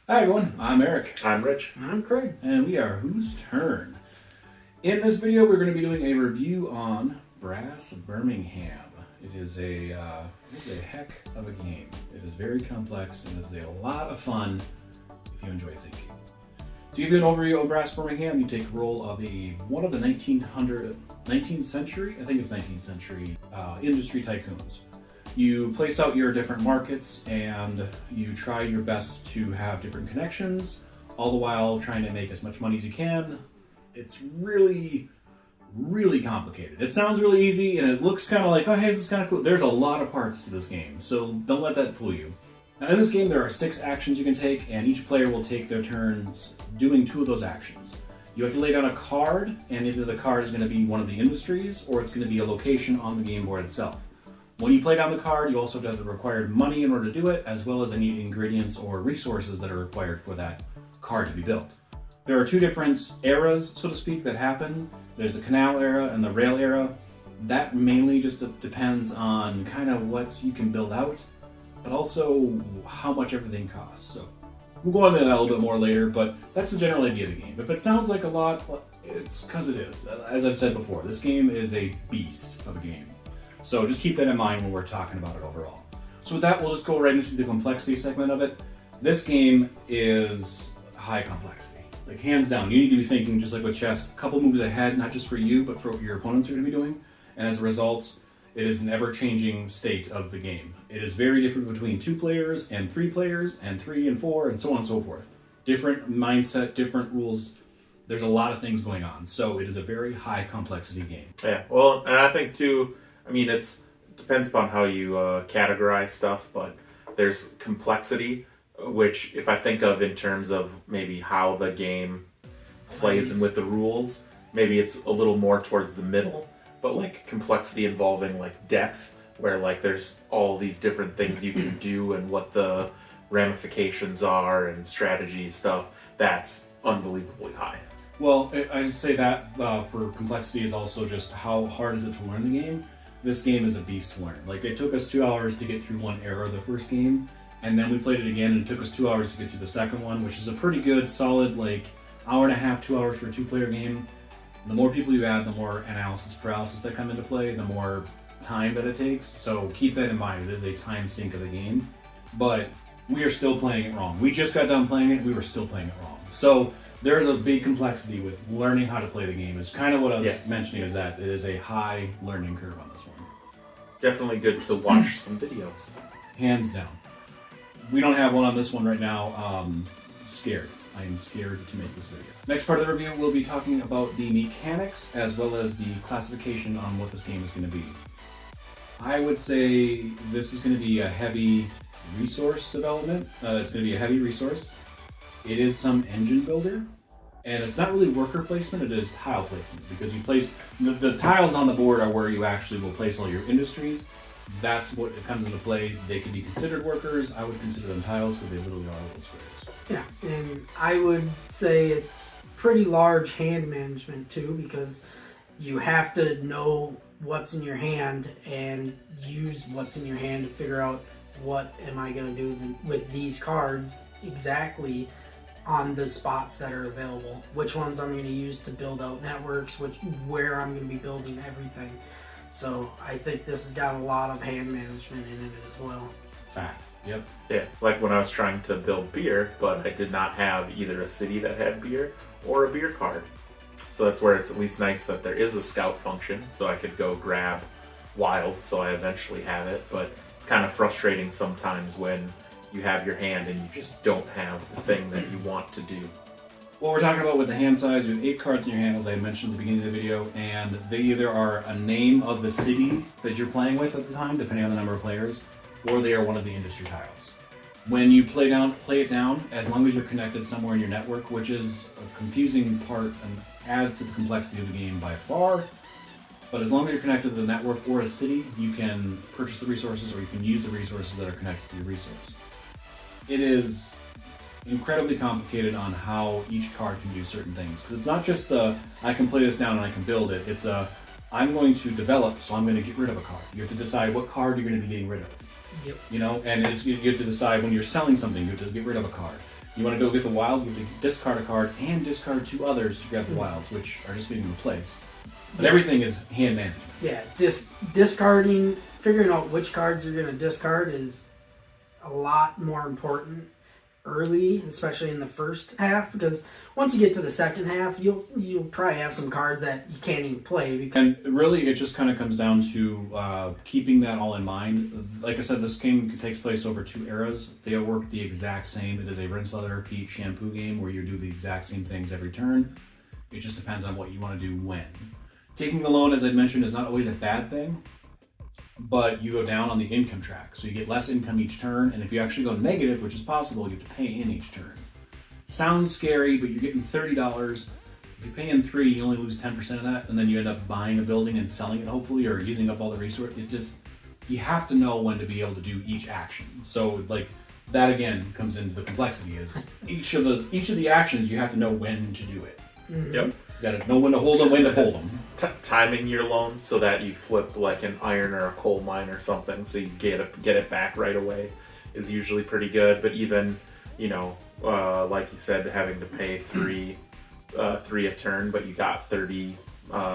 Hi everyone, I'm Eric. I'm Rich. And I'm Craig. And we are Whose Turn? In this video we're going to be doing a review on Brass Birmingham. It is a heck of a game. It is very complex and is a lot of fun if you enjoy thinking. To give you an overview of Brass Birmingham, you take the role of one of the 19th century industry tycoons. You place out your different markets and you try your best to have different connections, all the while trying to make as much money as you can. It's really, really complicated. It sounds really easy and it looks kind of like, oh hey, this is kind of cool. There's a lot of parts to this game, so don't let that fool you. Now in this game there are 6 actions you can take, and each player will take their turns doing 2 of those actions. You have to lay down a card, and either the card is going to be one of the industries or it's going to be a location on the game board itself. When you play down the card, you also have the required money in order to do it, as well as any ingredients or resources that are required for that card to be built. There are 2 different eras, so to speak, that happen. There's the canal era and the rail era. That mainly just depends on kind of what you can build out, but also how much everything costs. So we'll go into that a little bit more later, but that's the general idea of the game. If it sounds like a lot, it's because it is. As I've said before, this game is a beast of a game. So just keep that in mind when we're talking about it overall. So with that, we'll just go right into the complexity segment of it. This game is high complexity. Like hands down, you need to be thinking, just like with chess, a couple moves ahead, not just for you, but for what your opponents are going to be doing. And as a result, it is an ever-changing state of the game. It is very different between 2 players and 3 players and 3 and 4 and so on and so forth. Different mindset, different rules. There's a lot of things going on. So it is a very high complexity game. Yeah, well, and I think too, I mean, it depends upon how you categorize stuff, but there's complexity, which if I think of in terms of maybe how the game plays and with the rules, maybe it's a little more towards the middle, but like complexity involving like depth, where like there's all these different things you can do and what the ramifications are and strategy stuff, that's unbelievably high. Well, I say that for complexity is also just how hard is it to learn the game. This game is a beast to learn. Like, it took us 2 hours to get through one era of the first game, and then we played it again, and it took us 2 hours to get through the second one, which is a pretty good, solid, like, hour and a half, 2 hours for a 2-player game. The more people you add, the more analysis paralysis that come into play, the more time that it takes, so keep that in mind. It is a time sink of the game, but we are still playing it wrong. We just got done playing it, we were still playing it wrong. So there's a big complexity with learning how to play the game. Is kind of what I was mentioning, is that it is a high learning curve on this one. Definitely good to watch some videos. Hands down. We don't have one on this one right now. Scared. I am scared to make this video. Next part of the review, we'll be talking about the mechanics as well as the classification on what this game is going to be. I would say this is going to be a heavy resource development. It's going to be a heavy resource. It is some engine builder, and it's not really worker placement, it is tile placement, because you place, the tiles on the board are where you actually will place all your industries. That's what it comes into play. They can be considered workers. I would consider them tiles because they literally are little squares. Yeah, and I would say it's pretty large hand management too, because you have to know what's in your hand and use what's in your hand to figure out what am I going to do with these cards exactly on the spots that are available, which ones I'm going to use to build out networks, where I'm going to be building everything. So I think this has got a lot of hand management in it as well. Fact. Yep. Yeah, like when I was trying to build beer, but I did not have either a city that had beer or a beer card. So that's where it's at least nice that there is a scout function, so I could go grab wild, so I eventually have it. But it's kind of frustrating sometimes when you have your hand and you just don't have the thing that you want to do. What we're talking about with the hand size, you have 8 cards in your hand, as I mentioned at the beginning of the video, and they either are a name of the city that you're playing with at the time, depending on the number of players, or they are one of the industry tiles. When you play it down, as long as you're connected somewhere in your network, which is a confusing part and adds to the complexity of the game by far, but as long as you're connected to the network or a city, you can purchase the resources or you can use the resources that are connected to your resource. It is incredibly complicated on how each card can do certain things, because it's not just I can play this down and I can build it. It's I'm going to develop, so I'm going to get rid of a card. You have to decide what card you're going to be getting rid of. Yep. You know, and you have to decide when you're selling something, you have to get rid of a card. You want to go get the wild, you have to discard a card and discard 2 others to grab the wilds, which are just being replaced. But everything is hand management. Yeah, discarding, figuring out which cards you're going to discard is a lot more important early, especially in the first half, because once you get to the second half, you'll probably have some cards that you can't even play. And really, it just kind of comes down to keeping that all in mind. Like I said, this game takes place over 2 eras. They all work the exact same. It is a rinse, lather, repeat shampoo game where you do the exact same things every turn. It just depends on what you want to do when. Taking a loan, as I mentioned, is not always a bad thing, but you go down on the income track. So you get less income each turn, and if you actually go negative, which is possible, you have to pay in each turn. Sounds scary, but you're getting $30. If you pay in 3, you only lose 10% of that, and then you end up buying a building and selling it, hopefully, or using up all the resources. It just, you have to know when to be able to do each action. So, like, that again comes into the complexity, is each of the actions, you have to know when to do it. Mm-hmm. Yep. You gotta know when to hold them, when to fold them. Timing your loan so that you flip like an iron or a coal mine or something, so you get it back right away, is usually pretty good. But even, like you said, having to pay three a turn, but you got 30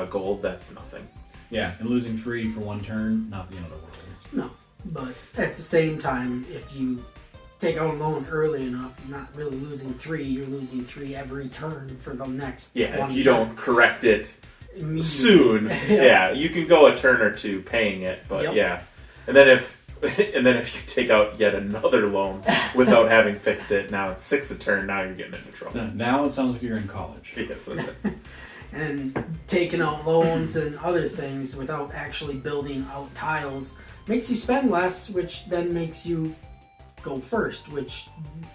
gold, that's nothing. Yeah, and losing 3 for 1 turn, not the end of the world. No, but at the same time, if you take out a loan early enough, you're not really losing 3, you're losing 3 every turn for the next Yeah, 20 if you don't turns. correct it soon, yeah, you can go a turn or 2 paying it, but yeah. And then if you take out yet another loan without having fixed it, now it's 6 a turn, now you're getting into trouble. Now it sounds like you're in college. Yes. And taking out loans and other things without actually building out tiles makes you spend less, which then makes you go first, which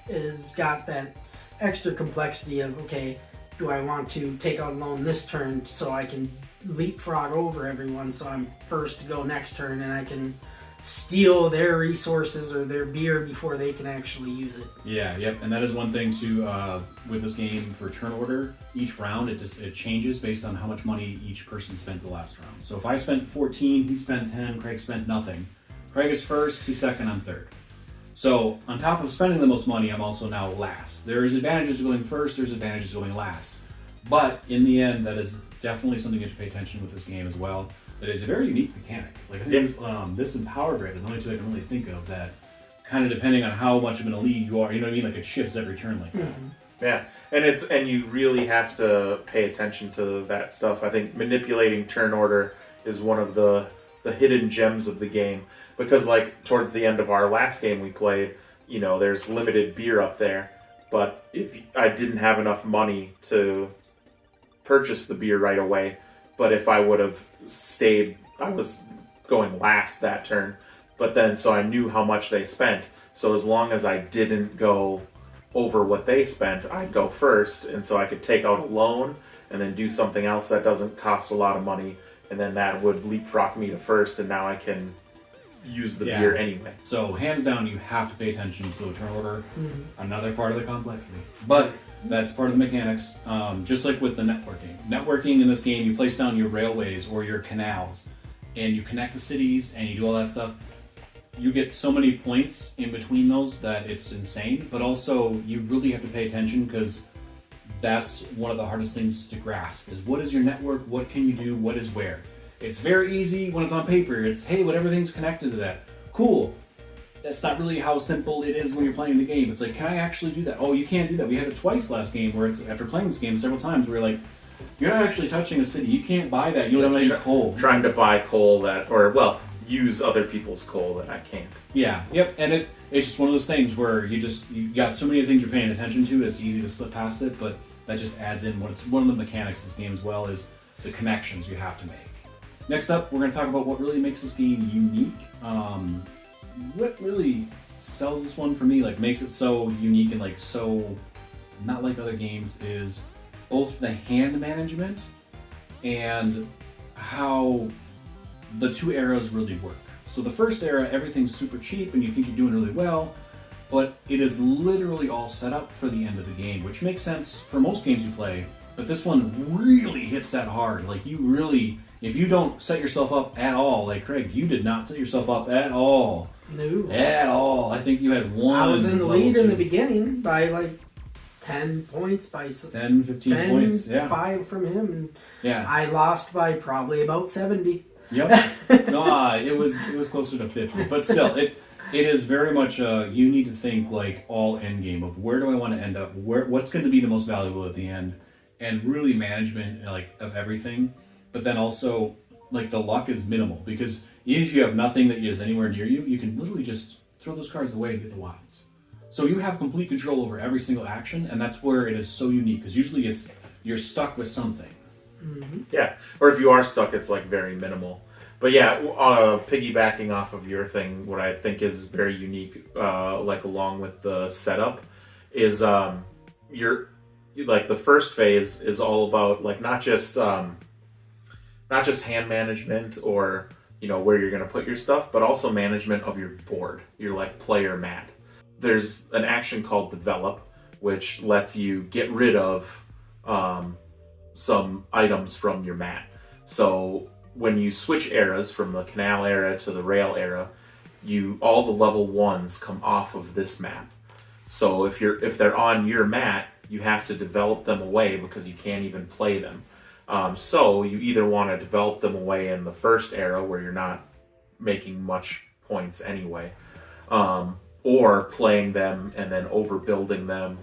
is got that extra complexity of, okay, do I want to take out a loan this turn so I can leapfrog over everyone, so I'm first to go next turn and I can steal their resources or their beer before they can actually use it. Yeah, yep, and that is one thing too with this game for turn order. Each round it changes based on how much money each person spent the last round. So if I spent 14, he spent 10, Craig spent nothing. Craig is first, he's second, I'm third. So on top of spending the most money, I'm also now last. There's advantages to going first, there's advantages to going last. But in the end, that is definitely something you have to pay attention with this game as well. That is a very unique mechanic. Like I think this and Power Grid are the only 2 I can really think of that kind of depending on how much of an elite you are, you know what I mean? Like it shifts every turn like that. Mm-hmm. Yeah, and you really have to pay attention to that stuff. I think manipulating turn order is one of the hidden gems of the game, because like towards the end of our last game we played, there's limited beer up there, but if I didn't have enough money to purchase the beer right away, but if I would have stayed, I was going last that turn, but then so I knew how much they spent, so as long as I didn't go over what they spent, I'd go first, and so I could take out a loan and then do something else that doesn't cost a lot of money, and then that would leapfrog me to first, and now I can use the beer anyway. So hands down, you have to pay attention to the turn order. Another part of the complexity, but that's part of the mechanics. Just like with the networking in this game, you place down your railways or your canals, and you connect the cities, and you do all that stuff. You get so many points in between those that it's insane. But also, you really have to pay attention, because that's one of the hardest things to grasp, is what is your network, what can you do, what is where. It's very easy when it's on paper. It's, hey, what everything's connected to that. Cool. That's not really how simple it is when you're playing the game. It's like, can I actually do that? Oh, you can't do that. We had it twice last game where it's, after playing this game several times, we're like, you're not actually touching a city. You can't buy that. You don't have any coal. Trying to buy coal use other people's coal that I can't. Yeah, yep, and it's just one of those things where you got so many things you're paying attention to, it's easy to slip past it, but that just adds in one of the mechanics of this game as well, is the connections you have to make. Next up, we're going to talk about what really makes this game unique. What really sells this one for me, like makes it so unique and like so not like other games, is both the hand management and how the 2 eras really work. So the first era, everything's super cheap and you think you're doing really well, but it is literally all set up for the end of the game, which makes sense for most games you play, but this one really hits that hard. Like you really, if you don't set yourself up at all, like Craig, you did not set yourself up at all. No. At all. I think you had one. I was in the lead in the beginning by like 10 points by 10, 15 10, points. Yeah. 5 from him. And Yeah. I lost by probably about 70. Yep. No, it was closer to 50, but still, it is very much you need to think like all end game of where do I want to end up, what's going to be the most valuable at the end, and really management like of everything. But then also like the luck is minimal because even if you have nothing that is anywhere near you, you can literally just throw those cards away and get the wilds. So you have complete control over every single action, and that's where it is so unique because usually you're stuck with something. Mm-hmm. Yeah, or if you are stuck, it's like very minimal. But yeah, piggybacking off of your thing, what I think is very unique, like along with the setup, is like the first phase is all about like not just hand management or where you're going to put your stuff, but also management of your board, your like player mat. There's an action called develop, which lets you get rid of some items from your mat. So when you switch eras from the canal era to the rail era, all the level 1s come off of this map. So if they're on your mat, you have to develop them away because you can't even play them. So you either want to develop them away in the first era where you're not making much points anyway, or playing them and then overbuilding them.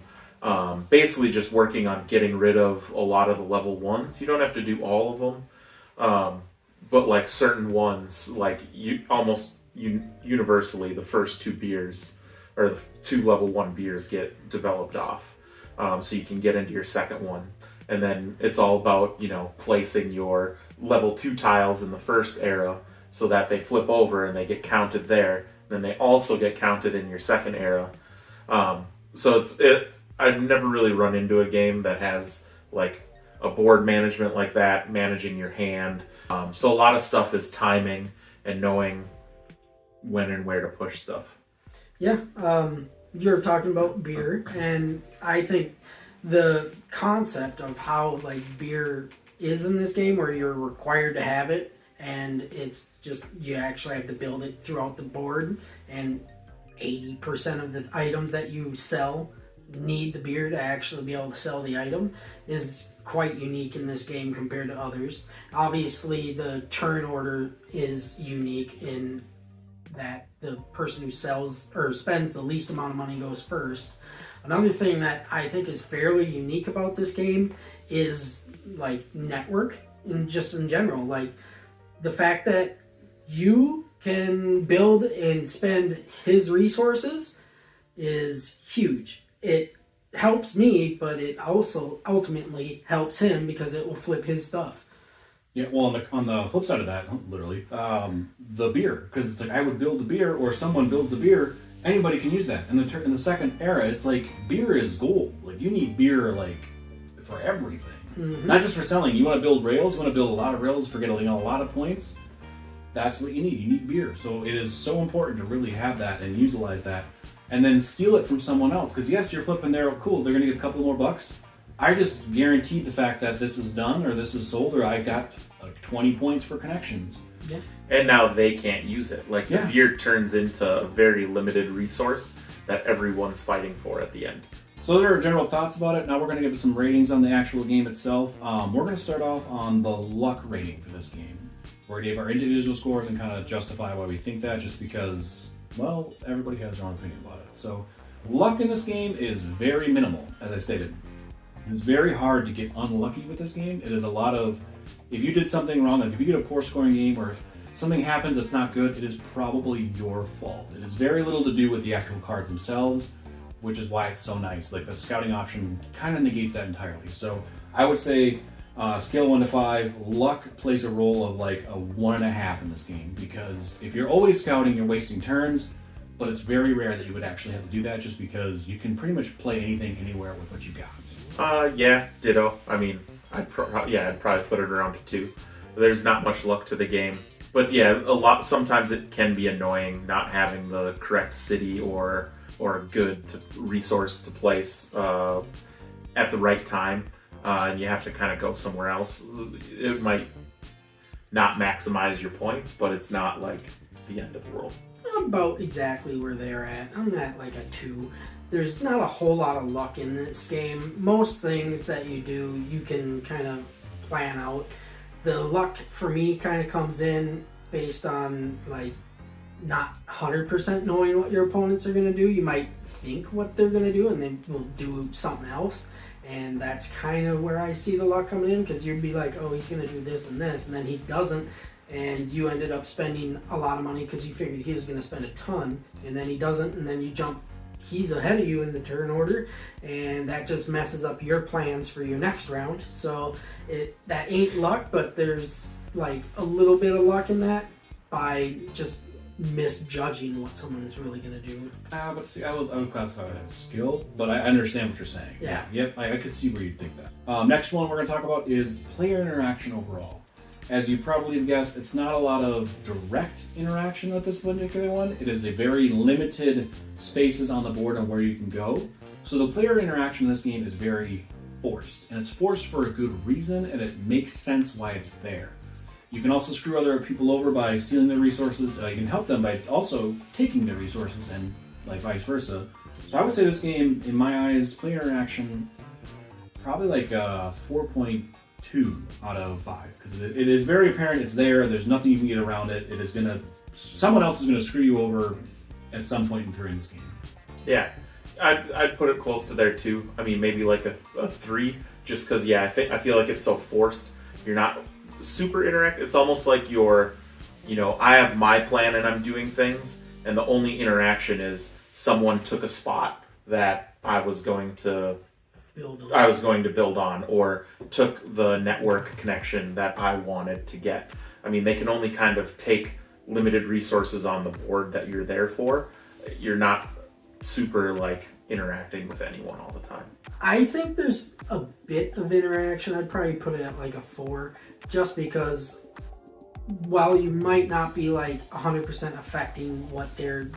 Basically just working on getting rid of a lot of the level 1s. You don't have to do all of them, but like certain ones, like universally, the first 2 beers or the 2 level 1 beers get developed off, so you can get into your second one. And then it's all about placing your level 2 tiles in the first era so that they flip over and they get counted there. Then they also get counted in your second era. So I've never really run into a game that has like a board management like that, managing your hand. So a lot of stuff is timing and knowing when and where to push stuff. Yeah, you're talking about beer, and I think the concept of how like beer is in this game, where you're required to have it, and it's just you actually have to build it throughout the board, and 80% of the items that you sell need the beer to actually be able to sell the item, is quite unique in this game compared to others. Obviously, the turn order is unique in that the person who sells or spends the least amount of money goes first. Another thing that I think is fairly unique about this game is like network and just in general, like the fact that you can build and spend his resources is huge. It helps me, but it also ultimately helps him because it will flip his stuff. Yeah, well, on the flip side of that, literally, the beer, because it's like I would build the beer, or someone builds the beer. Anybody can use that. In the second era, it's like beer is gold. Like you need beer like for everything, not just for selling. You want to build rails. You want to build a lot of rails for getting a lot of points. That's what you need. You need beer. So it is so important to really have that and utilize that, and then steal it from someone else. Because yes, you're flipping there. Cool. They're gonna get a couple more bucks. I just guaranteed the fact that this is done or this is sold or I got like 20 points for connections. Yeah. And now they can't use it. Like the beer turns into a very limited resource that everyone's fighting for at the end. So there are general thoughts about it. Now we're going to give some ratings on the actual game itself. We're going to start off on the luck rating for this game. We're going to give our individual scores and kind of justify why we think that, just because, well, everybody has their own opinion about it. So luck in this game is very minimal, as I stated. It's very hard to get unlucky with this game. It is a lot of, if you did something wrong, like if you get a poor scoring game or if something happens that's not good, it is probably your fault. It has very little to do with the actual cards themselves, which is why it's so nice. Like the scouting option kind of negates that entirely. So I would say scale 1 to 5, luck plays a role of like a 1.5 in this game, because if you're always scouting, you're wasting turns, but it's very rare that you would actually have to do that, just because you can pretty much play anything anywhere with what you got. Yeah, ditto. I mean, I'd probably put it around a 2. There's not much luck to the game. But yeah, sometimes it can be annoying not having the correct city or a good resource to place at the right time, and you have to kind of go somewhere else. It might not maximize your points, but it's not like the end of the world. I'm about exactly where they're at. I'm at like a 2. there's not a whole lot of luck in this game. Most things that you do, you can kind of plan out. The luck for me kind of comes in based on like not 100% knowing what your opponents are going to do. You might think what they're going to do and they will do something else. And that's kind of where I see the luck coming in, because you'd be like, oh, he's going to do this, and then he doesn't. And you ended up spending a lot of money because you figured he was going to spend a ton, and then he doesn't, and then you jump, he's ahead of you in the turn order, and that just messes up your plans for your next round. So that ain't luck, but there's like a little bit of luck in that by just misjudging what someone is really going to do. But see, I would classify it as skill, but I understand what you're saying. Yeah. Yep, I could see where you'd think that. Next one we're going to talk about is player interaction overall. As you probably have guessed, it's not a lot of direct interaction with this particular one. It is a very limited spaces on the board on where you can go. So the player interaction in this game is very forced, and it's forced for a good reason, and it makes sense why it's there. You can also screw other people over by stealing their resources. You can help them by also taking their resources, and like vice versa. So I would say this game, in my eyes, player interaction, probably like 4.2 out of 5, because it is very apparent it's there. There's nothing you can get around it. It is gonna, someone else is gonna screw you over at some point during this game. Yeah, I'd put it close to there too. I mean, maybe like a 3, just because I feel like it's so forced. You're not super interactive. It's almost like I have my plan and I'm doing things, and the only interaction is someone took a spot that I was going to build on, or took the network connection that I wanted to get. I mean, they can only kind of take limited resources on the board that you're there for. You're not super like interacting with anyone all the time. I think there's a bit of interaction. I'd probably put it at like a 4, just because while you might not be like 100% affecting what their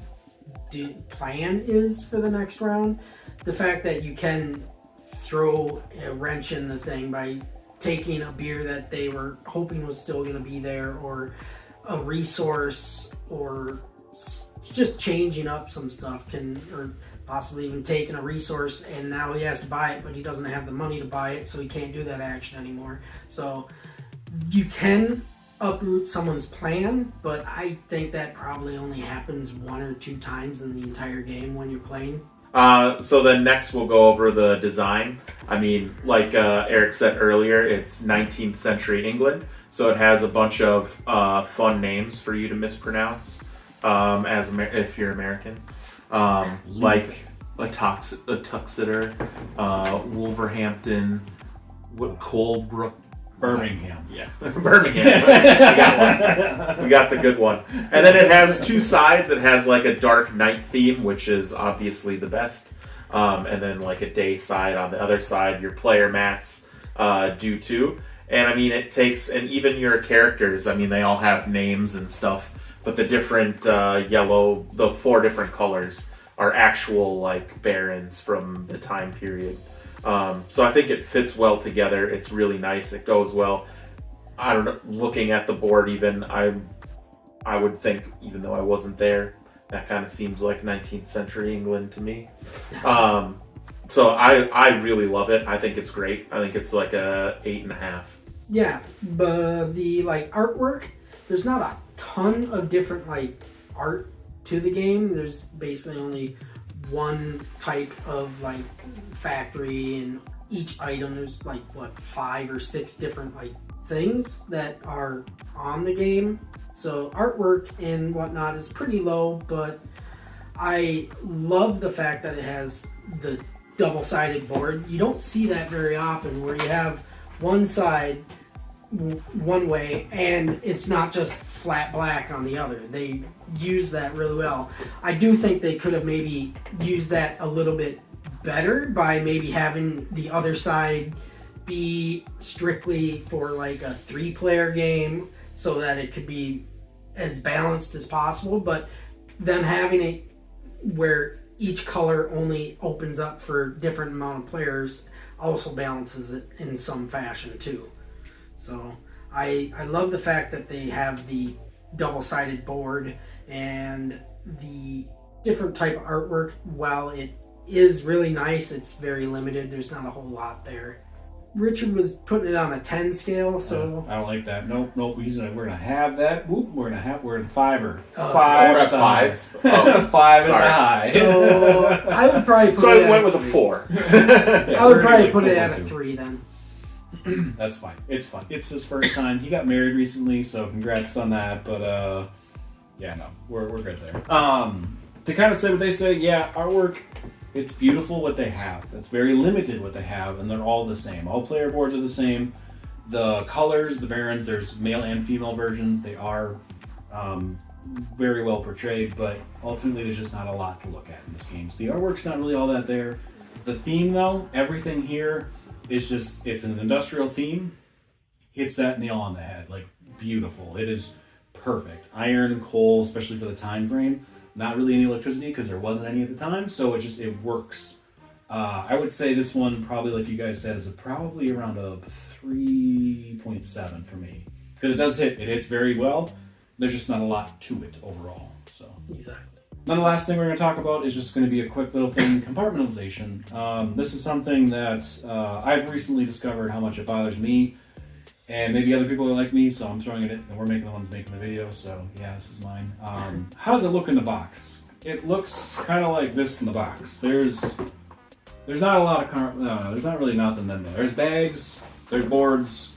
plan is for the next round, the fact that you can throw a wrench in the thing by taking a beer that they were hoping was still going to be there, or a resource, or just changing up some stuff, or possibly even taking a resource and now he has to buy it, but he doesn't have the money to buy it, so he can't do that action anymore. So you can uproot someone's plan, but I think that probably only happens 1 or 2 times in the entire game when you're playing. So then next we'll go over the design. I mean, like Eric said earlier, it's 19th century England, so it has a bunch of fun names for you to mispronounce if you're American. Like a Tuxeter, Wolverhampton, Colebrook, Birmingham. Yeah, Birmingham. We got the good one. And then it has 2 sides. It has like a dark night theme, which is obviously the best. And then like a day side on the other side. Your player mats do too. And I mean, it takes, and even your characters, I mean, they all have names and stuff, but the different the 4 different colors are actual like barons from the time period. So I think it fits well together. It's really nice. It goes well. I don't know, looking at the board even, I would think, even though I wasn't there, that kind of seems like 19th century England to me. So I really love it. I think it's great. I think it's like a 8.5. Yeah, but the like artwork, there's not a ton of different like art to the game. There's basically only one type of like factory, and each item there's like 5 or 6 different like things that are on the game. So artwork and whatnot is pretty low, but I love the fact that it has the double-sided board. You don't see that very often, where you have one side one way and it's not just flat black on the other. They use that really well. I do think they could have maybe used that a little bit better by maybe having the other side be strictly for like a 3-player game, so that it could be as balanced as possible, but them having it where each color only opens up for different amount of players also balances it in some fashion too. So I love the fact that they have the double-sided board and the different type of artwork. While it is really nice. It's very limited. There's not a whole lot there. Richard was putting it on a 10 scale, so I don't like that. Nope. We're gonna have that. Whoop, we're in fiver. Oh, Five. we're is at the fives. high. Oh, Five is the sorry. high. so I would probably put So it I went at with a three. 4. Yeah, I would we're probably gonna put it go at a to. 3 then. That's fine. It's fun. It's his first time. He got married recently, so congrats on that. But yeah, no, we're good there. To kind of say what they say, yeah, artwork. It's beautiful what they have. It's very limited what they have, and they're all the same. All player boards are the same. The colors, the Barons, there's male and female versions. They are very well portrayed, but ultimately there's just not a lot to look at in this game. So the artwork's not really all that there. The theme, though, everything here is just, it's an industrial theme. Hits that nail on the head. Like, beautiful. It is perfect. Iron and coal, especially for the time frame. Not really any electricity because there wasn't any at the time, so it works. I would say this one probably, like you guys said, is probably around a 3.7 for me because it does hit. It hits very well. There's just not a lot to it overall. So Exactly. then the last thing we're going to talk about is just going to be a quick little thing: compartmentalization. This is something that I've recently discovered how much it bothers me. And maybe other people are like me, so I'm throwing it in, and we're making the ones making the video, so yeah, this is mine. How does it look in the box? It looks kind of like this in the box. There's not a lot of there's not really nothing in there. There's bags, there's boards,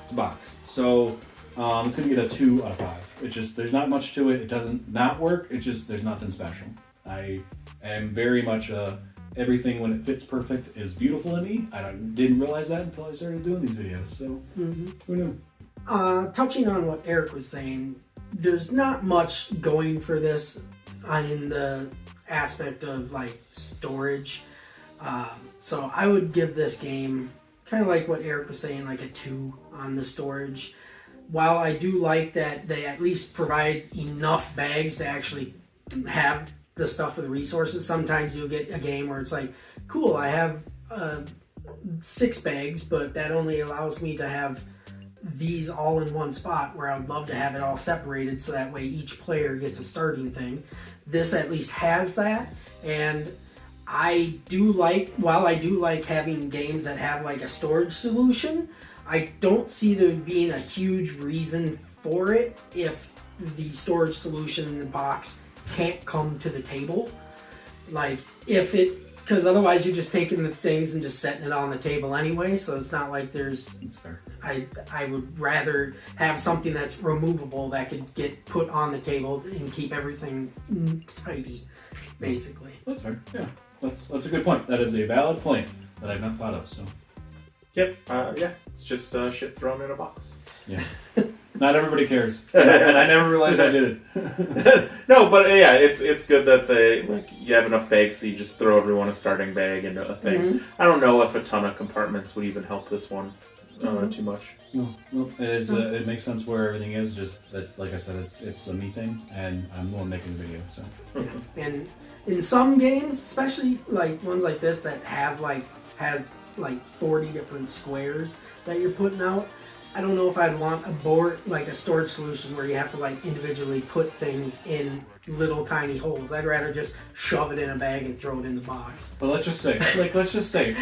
it's a box. So it's gonna get a 2 out of 5. It just, there's not much to it. It doesn't not work. It just, there's nothing special. I am very much everything when it fits perfect is beautiful to me. I didn't realize that until I started doing these videos. So who knew? Touching on what Eric was saying, there's not much going for this in the aspect of like storage. So I would give this game kind of like what Eric was saying, like a 2 on the storage. While I do like that they at least provide enough bags to actually have the stuff for the resources. Sometimes you'll get a game where it's like, cool, I have 6 bags, but that only allows me to have these all in one spot, where I would love to have it all separated so that way each player gets a starting thing. This at least has that, and while I do like having games that have like a storage solution, I don't see there being a huge reason for it if the storage solution in the box can't come to the table. Like, because otherwise you're just taking the things and just setting it on the table anyway, so it's not like there's... That's fair. I would rather have something that's removable that could get put on the table and keep everything tidy, basically. That's fair. Yeah, that's a good point. That is a valid point that I've not thought of. So Yep. Yeah. It's just shit thrown in a box. yeah, not everybody cares, and I never realized I did it. No, but yeah, it's good that you have enough bags so you just throw everyone a starting bag into a thing. Mm-hmm. I don't know if a ton of compartments would even help this one too much. No, it makes sense where everything is. Just that, like I said, it's a me thing, and I'm the one making the video. So Yeah. And in some games, especially like ones like this that has 40 different squares that you're putting out, I don't know if I'd want a board, like a storage solution where you have to like individually put things in little tiny holes. I'd rather just shove it in a bag and throw it in the box. but let's just say,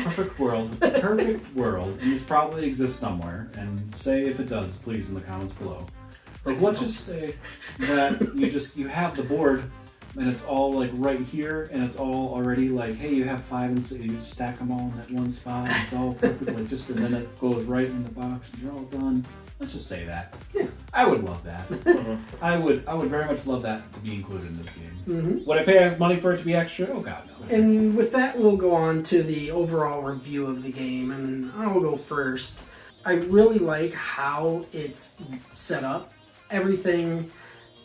perfect world, these probably exist somewhere, and say if it does, please in the comments below. Like, let's just say that you have the board, and it's all like right here, and it's all already like, hey, you have 5 and 6, you stack them all in that one spot. It's all perfect, like and then it goes right in the box, and you're all done. Let's just say that. Yeah. I would love that. I would very much love that to be included in this game. Mm-hmm. Would I pay money for it to be extra? Oh god, no. And with that, we'll go on to the overall review of the game, and I'll go first. I really like how it's set up. Everything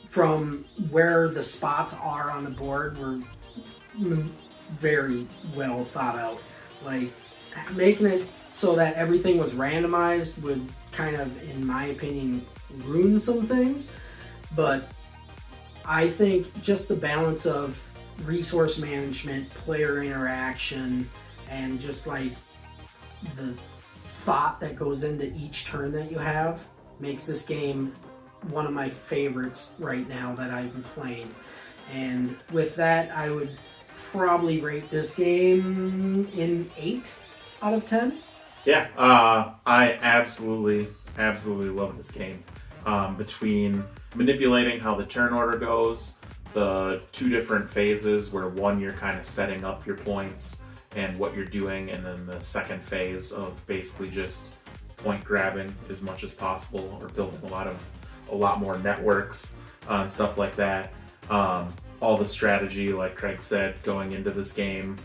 from where the spots are on the board were very well thought out. Like, making it so that everything was randomized would kind of, in my opinion, ruin some things. But I think just the balance of resource management, player interaction, and just like the thought that goes into each turn that you have makes this game one of my favorites right now that I've been playing. And with that, I would probably rate this game in 8 out of 10. Yeah, I absolutely love this game. Between manipulating how the turn order goes, the 2 different phases where one you're kind of setting up your points and what you're doing, and then the second phase of basically just point grabbing as much as possible or building a lot more networks and stuff like that. All the strategy, like Craig said, going into this game,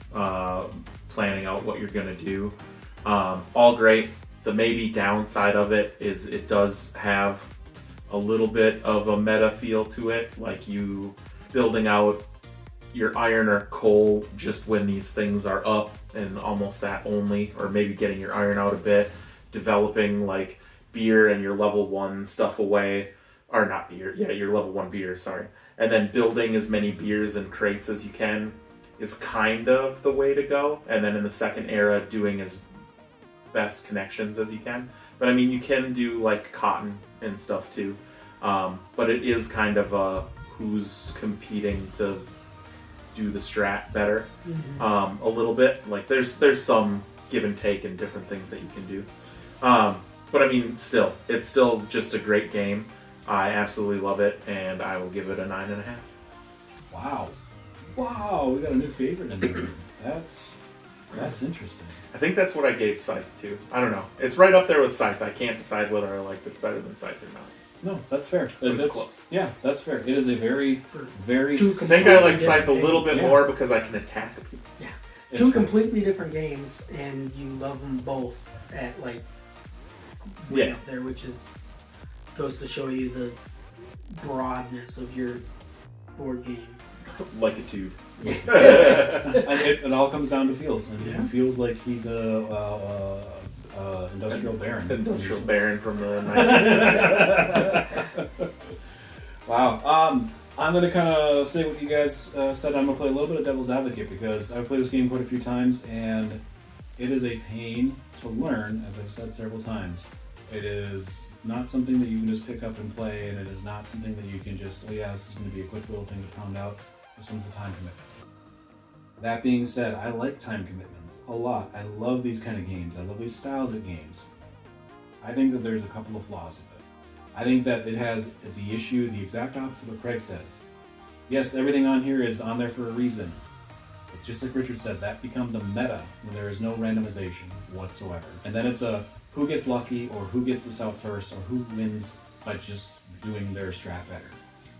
planning out what you're going to do. All great. The maybe downside of it is it does have a little bit of a meta feel to it, like you building out your iron or coal just when these things are up, and almost that only, or maybe getting your iron out a bit, developing like beer and your level 1 stuff away, or not beer, yeah, your level 1 beer, sorry, and then building as many beers and crates as you can is kind of the way to go, and then in the second era doing as best connections as you can. But I mean, you can do like cotton and stuff too, but it is kind of who's competing to do the strat better. A little bit, like there's some give and take and different things that you can do, but I mean, still, it's still just a great game. I absolutely love it, and I will give it a 9.5. Wow, we got a new favorite in there. That's interesting. I think that's what I gave Scythe to. I don't know. It's right up there with Scythe. I can't decide whether I like this better than Scythe or not. No, that's fair. It's close. Yeah, that's fair. It is a very I think I like Scythe a little bit more because I can attack people. Yeah. It's 2 completely different games, and you love them both at like way up there, which goes to show you the broadness of your board game. Like a dude. And it all comes down to feels, and he feels like he's a industrial baron. Industrial baron from the 19th. Wow. I'm going to kind of say what you guys said. I'm going to play a little bit of devil's advocate because I've played this game quite a few times, and it is a pain to learn, as I've said several times. It is not something that you can just pick up and play, and it is not something that you can just, this is going to be a quick little thing to pound out. This one's a time commitment. That being said, I like time commitments a lot. I love these kind of games. I love these styles of games. I think that there's a couple of flaws with it. I think that it has the exact opposite of what Craig says. Yes, everything on here is on there for a reason. But just like Richard said, that becomes a meta when there is no randomization whatsoever. And then it's a who gets lucky, or who gets this out first, or who wins by just doing their strat better.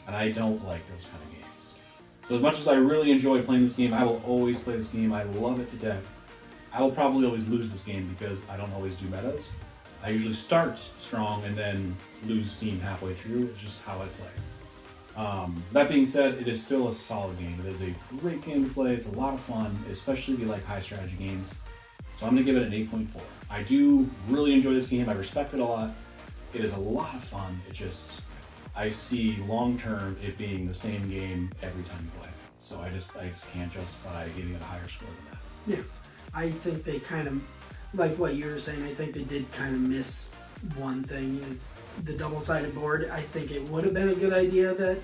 And I don't like those kind of games. So as much as I really enjoy playing this game, I will always play this game. I love it to death. I will probably always lose this game because I don't always do metas. I usually start strong and then lose steam halfway through. It's just how I play. That being said, it is still a solid game. It is a great game to play. It's a lot of fun, especially if you like high strategy games. So I'm going to give it an 8.4. I do really enjoy this game. I respect it a lot. It is a lot of fun. I see long term it being the same game every time you play. So I just can't justify giving it a higher score than that. Yeah. I think they kind of, like what you were saying, I think they did kind of miss one thing, is the double-sided board. I think it would have been a good idea that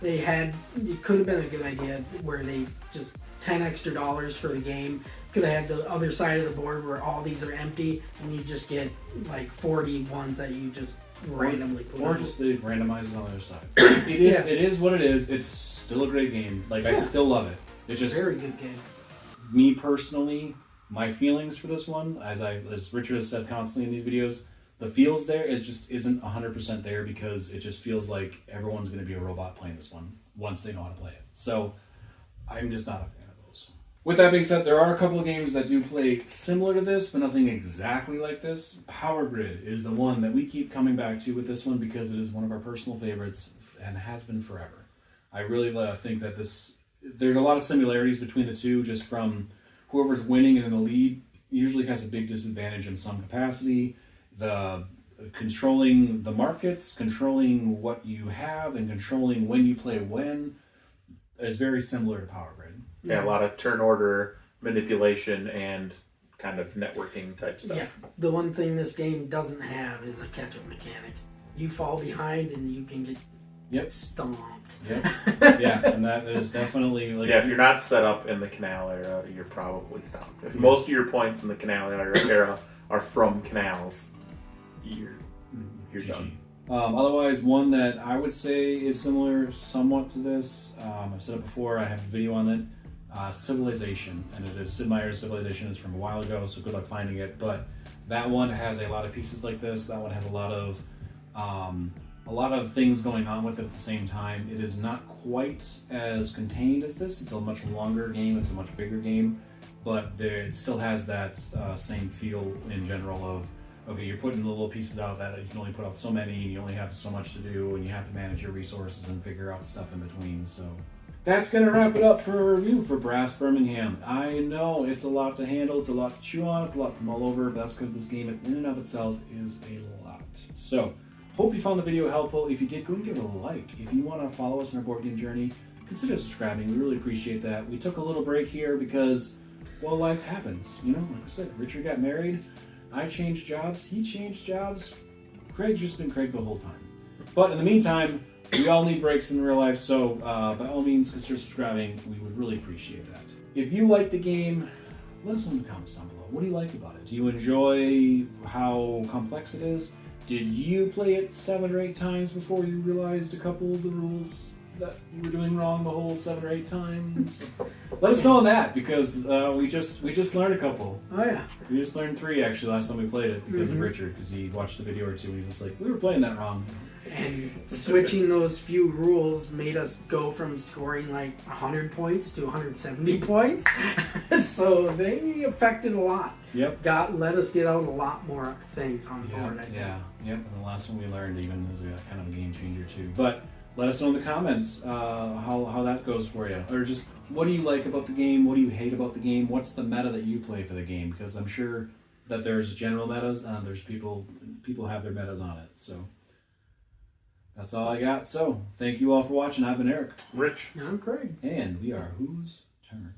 they had, it could have been a good idea where they just $10 extra for the game. Could have had the other side of the board where all these are empty and you just get like 40 ones that you just randomly put or just they randomize it on the other side. It is what it is. It's still a great game. Like, I still love it. It's just very good game. Me personally, my feelings for this one, as Richard has said constantly in these videos, the feels there isn't 100% there because it just feels like everyone's going to be a robot playing this one once they know how to play it. So I'm just not a fan of those. With that being said, there are a couple of games that do play similar to this, but nothing exactly like this. Power Grid is the one that we keep coming back to with this one because it is one of our personal favorites and has been forever. I really think that there's a lot of similarities between the two, just from whoever's winning and in the lead usually has a big disadvantage in some capacity. The controlling the markets, controlling what you have, and controlling when you play when is very similar to Power Grid. Yeah, a lot of turn order manipulation and kind of networking type stuff. Yeah, the one thing this game doesn't have is a catch-up mechanic. You fall behind and you can get Yep. stomped. Yep. Yeah, and that is definitely like Yeah, if you're not set up in the canal era, you're probably stopped. If most of your points in the canal era are from canals, you're GG. done. Otherwise, one that I would say is similar somewhat to this, I've said it before, I have a video on it, Civilization, and it is Sid Meier's Civilization. Is from a while ago, so good luck finding it, but that one has a lot of pieces like this. That one has a lot of things going on with it at the same time. It is not quite as contained as this. It's a much longer game, it's a much bigger game, but it still has that same feel in general of, okay, you're putting the little pieces out that you can only put out so many, and you only have so much to do, and you have to manage your resources and figure out stuff in between. So that's going to wrap it up for a review for Brass Birmingham. I know it's a lot to handle, it's a lot to chew on, it's a lot to mull over, but that's because this game in and of itself is a lot. So, hope you found the video helpful. If you did, go and give it a like. If you want to follow us in our board game journey, consider subscribing. We really appreciate that. We took a little break here because, well, life happens. You know, like I said, Richard got married, I changed jobs, he changed jobs. Craig's just been Craig the whole time. But in the meantime, we all need breaks in real life, so by all means, consider subscribing. We would really appreciate that. If you like the game, let us know in the comments down below. What do you like about it? Do you enjoy how complex it is? Did you play it 7 or 8 times before you realized a couple of the rules that you were doing wrong the whole 7 or 8 times? Let us know on that, because we just learned a couple. Oh yeah. We just learned 3 actually last time we played it because of Richard, because he watched a video or 2 and he's just like, we were playing that wrong. And switching those few rules made us go from scoring like 100 points to 170 points. So they affected a lot. Yep. Let us get out a lot more things on the board, I think. Yeah, yep. And the last one we learned even is a kind of a game changer too. But let us know in the comments how that goes for you. Or just what do you like about the game? What do you hate about the game? What's the meta that you play for the game? Because I'm sure that there's general metas and there's people have their metas on it. So that's all I got. So thank you all for watching. I've been Eric. Rich. I'm Craig. And we are Whose Turn?